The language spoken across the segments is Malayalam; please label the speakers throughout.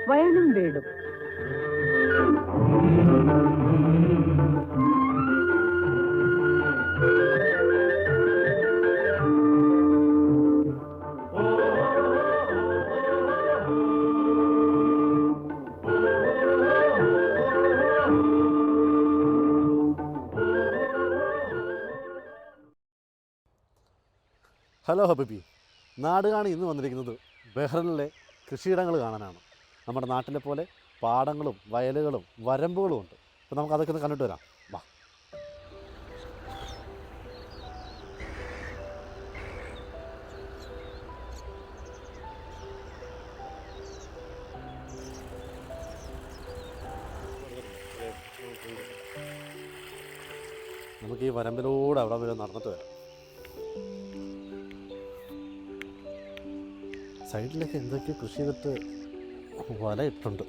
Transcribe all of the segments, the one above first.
Speaker 1: വയലും വീടും.
Speaker 2: ഹലോ ഹബീബി, നാട് കാണി ഇന്ന് വന്നിരിക്കുന്നത് ബഹ്റിനിലെ കൃഷിയിടങ്ങൾ കാണാനാണ്. നമ്മുടെ നാട്ടിലെ പോലെ പാടങ്ങളും വയലുകളും വരമ്പുകളും ഉണ്ട്. അപ്പോൾ നമുക്ക് അതൊക്കെ ഒന്ന് കണ്ടിട്ട് വരാം. വാ. നമുക്ക് ഈ വരമ്പിലൂടെ അവിടെ വരെ നടന്നിട്ട് വരാം. സൈഡിലൊക്കെ എന്തൊക്കെയോ കൃഷി ചെയ്തിട്ട് വല ഇട്ടുണ്ട്,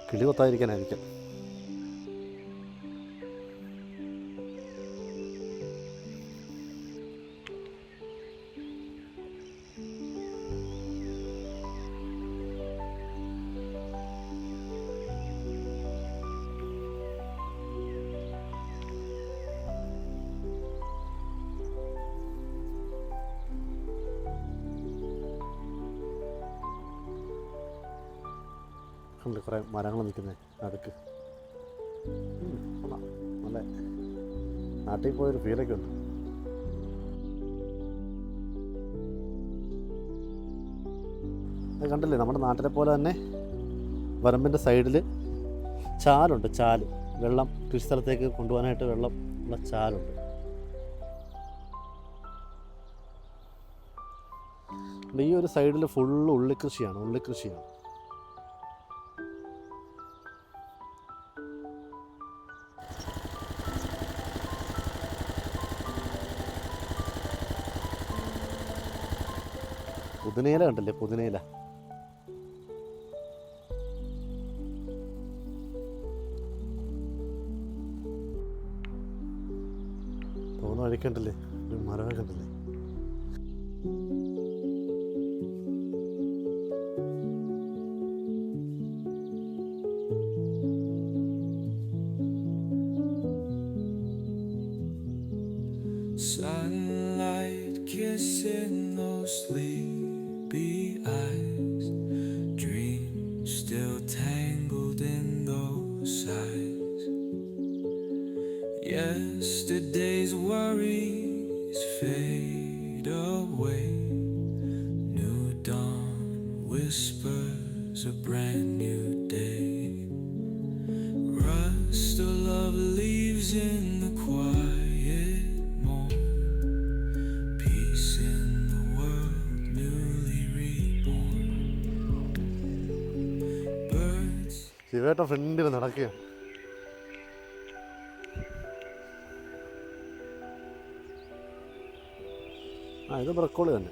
Speaker 2: കിളി കൊത്താതിരിക്കാനായിരിക്കും. ഉണ്ട് കുറേ മരങ്ങൾ നിൽക്കുന്നത് നടുക്ക്. നല്ല നാട്ടിൽ പോയൊരു ഫീലൊക്കെ ഉണ്ട്. അത് കണ്ടില്ലേ, നമ്മുടെ നാട്ടിലെ പോലെ തന്നെ വരമ്പിൻ്റെ സൈഡിൽ ചാലുണ്ട്. ചാല്, വെള്ളം കൃഷി സ്ഥലത്തേക്ക് കൊണ്ടുപോകാനായിട്ട് വെള്ളം ഉള്ള ചാലുണ്ട്. ഈ ഒരു സൈഡിൽ ഫുള്ള് ഉള്ളിക്കൃഷിയാണ്. പുതിനയില കണ്ടില്ലേ, പുതിനയില. പോകുന്ന വഴിക്കണ്ടല്ലേ ഒരു മരം കണ്ടില്ലേ.
Speaker 3: Sunlight kissing those sleepy eyes, dreams still tangled in those eyes. Yesterday's worries fade away, new dawn whispers a brand new day. Rust of love leaves in the quiet.
Speaker 2: ശിവേട്ട ഫ്രണ്ടിൽ നടക്കുകയാണ്. ഇത് ബ്രക്കോളി തന്നെ.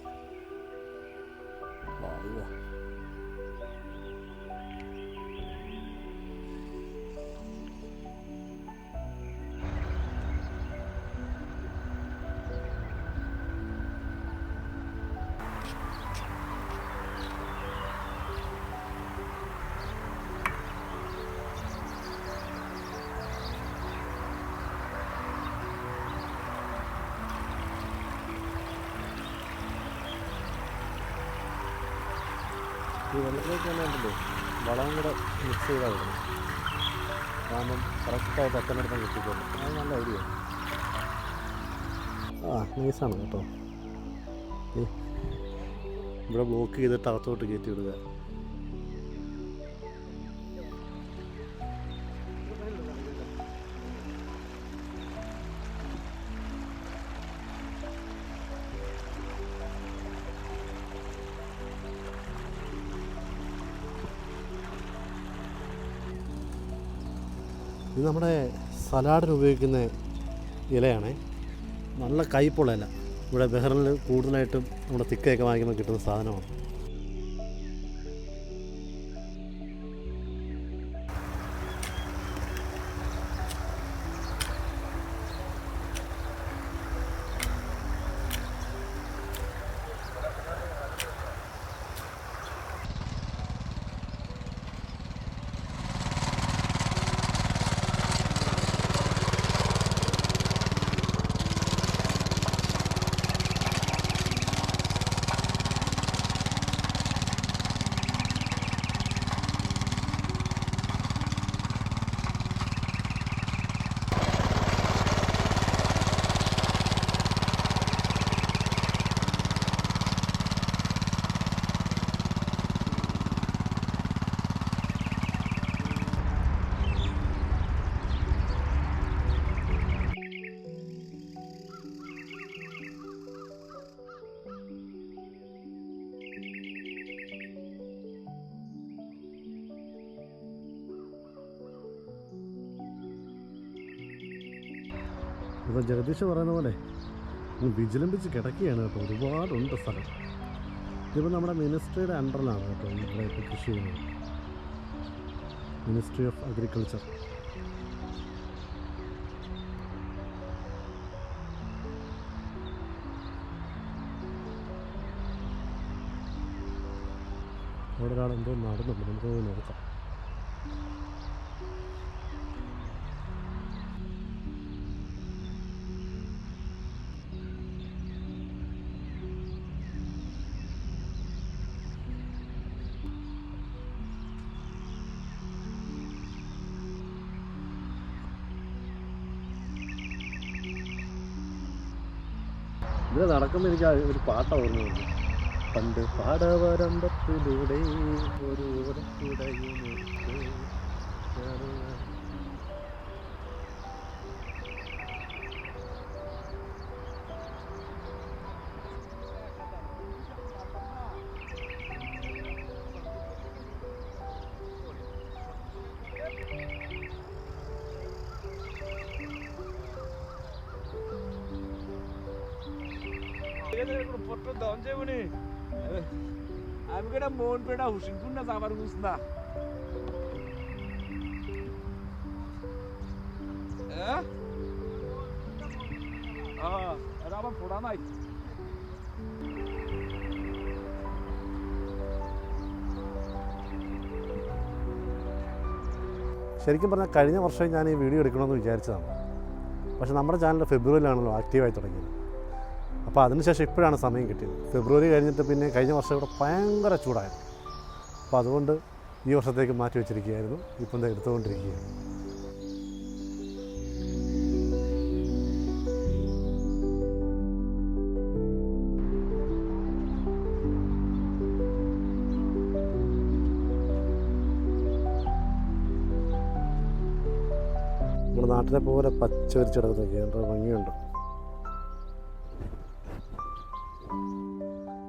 Speaker 2: ഈ വെള്ളത്തിലേക്ക് തന്നെ ഉണ്ടല്ലോ വളം കൂടെ മിക്സ് ചെയ്താൽ വിടണം. കാരണം കറക്റ്റായിട്ട് അക്കനെടുത്താൽ കിട്ടിക്കോളും. അത് നല്ല ഐഡിയ. നൈസാണ് കേട്ടോ. ഇവിടെ ബ്ലോക്ക് ചെയ്തിട്ട് അകത്തോട്ട് കയറ്റി വിടുക. ഇത് നമ്മുടെ സലാഡിന് ഉപയോഗിക്കുന്ന ഇലയാണേ. നല്ല കയ്പുള്ള ഇല. ഇവിടെ ബഹ്റിനിൽ കൂടുതലായിട്ടും നമ്മുടെ തിക്കയൊക്കെ വാങ്ങിക്കുമ്പോൾ കിട്ടുന്ന സാധനമാണ്. ഇപ്പോൾ ജഗദീഷ് പറയുന്ന പോലെ വിജിലംബിച്ച് കിടക്കുകയാണ് കേട്ടോ. ഒരുപാടുണ്ട് സ്ഥലം. ഇതിപ്പോൾ നമ്മുടെ മിനിസ്ട്രിയുടെ അണ്ടറിലാണ് കേട്ടോ ഇവിടെ ഇപ്പോൾ കൃഷി ചെയ്യുന്നത്. Ministry of agriculture. അവിടെ ഒരാൾ എന്തോ നടന്നുണ്ട്, നമുക്ക് നോക്കാം. ഇത് നടക്കുമ്പോൾ എനിക്ക് ഒരു പാട്ട ഓർമ്മയുണ്ട്. പണ്ട് പാടവരമ്പത്തിലൂടെ ഒരു
Speaker 4: Potro donje bune. Abi kada mon peda husin punna sabar musna. Araba purana.
Speaker 2: ശരിക്കും പറഞ്ഞാൽ കഴിഞ്ഞ വർഷം ഞാൻ ഈ വീഡിയോ എടുക്കണമെന്ന് വിചാരിച്ചതാണ്. പക്ഷേ നമ്മുടെ ചാനൽ ഫെബ്രുവരിയിലാണല്ലോ ആക്റ്റീവായി തുടങ്ങിയത്. അപ്പോൾ അതിനുശേഷം ഇപ്പോഴാണ് സമയം കിട്ടിയത്. ഫെബ്രുവരി കഴിഞ്ഞിട്ട് പിന്നെ കഴിഞ്ഞ വർഷം ഇവിടെ ഭയങ്കര ചൂടായിരുന്നു. അപ്പോൾ അതുകൊണ്ട് ഈ വർഷത്തേക്ക് മാറ്റി വെച്ചിരിക്കുകയായിരുന്നു. ഇപ്പം എടുത്തുകൊണ്ടിരിക്കുകയാണ്. നമ്മുടെ നാട്ടിലെ പോലെ പച്ച വിരിച്ചെടുക്കുന്നൊക്കെ എൻ്റെ ഭംഗിയുണ്ട്.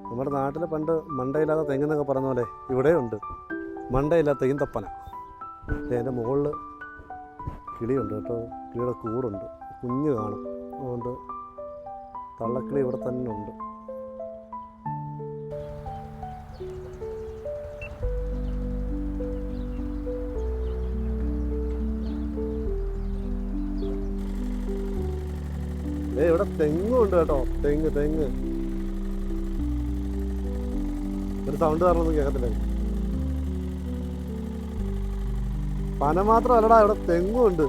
Speaker 2: നമ്മുടെ നാട്ടിൽ പണ്ട് മണ്ടയില്ലാത്ത തെങ്ങെന്നൊക്കെ പറഞ്ഞ പോലെ ഇവിടെയുണ്ട് മണ്ടയില്ലാത്ത തെങ്ങിൻതപ്പന. അതിൻ്റെ മുകളിൽ കിളിയുണ്ട് കേട്ടോ. കിളിയുടെ കൂടുണ്ട്, കുഞ്ഞ് കാണും. അതുകൊണ്ട് തള്ളക്കിളി ഇവിടെ തന്നെ ഉണ്ട്. ഇവിടെ തെങ്ങുണ്ട് കേട്ടോ. തെങ്ങ് ഒരു സൗണ്ട് കാരണമൊന്നും കേൾക്കത്തില്ല. പന മാത്രമല്ലടാ, ഇവിടെ തെങ്ങുണ്ട്.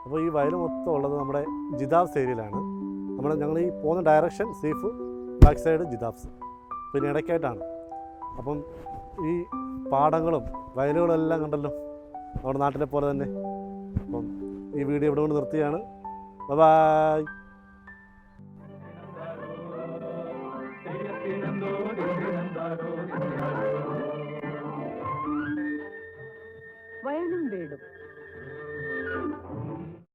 Speaker 2: അപ്പോൾ ഈ വയൽ മൊത്തം ഉള്ളത് നമ്മുടെ ജിതാബ്സ് ഏരിയയിലാണ്. ഞങ്ങൾ ഈ പോകുന്ന ഡയറക്ഷൻ സീഫ്, ബാക്ക് സൈഡ് ജിതാബ്സ്, പിന്നെ ഇടയ്ക്കായിട്ടാണ്. അപ്പം ഈ പാടങ്ങളും വയലുകളും എല്ലാം കണ്ടല്ലോ നമ്മുടെ നാട്ടിലെ പോലെ തന്നെ. അപ്പം ഈ വീഡിയോ ഇവിടെ കൊണ്ട് നിർത്തിയാണ്. ബൈ.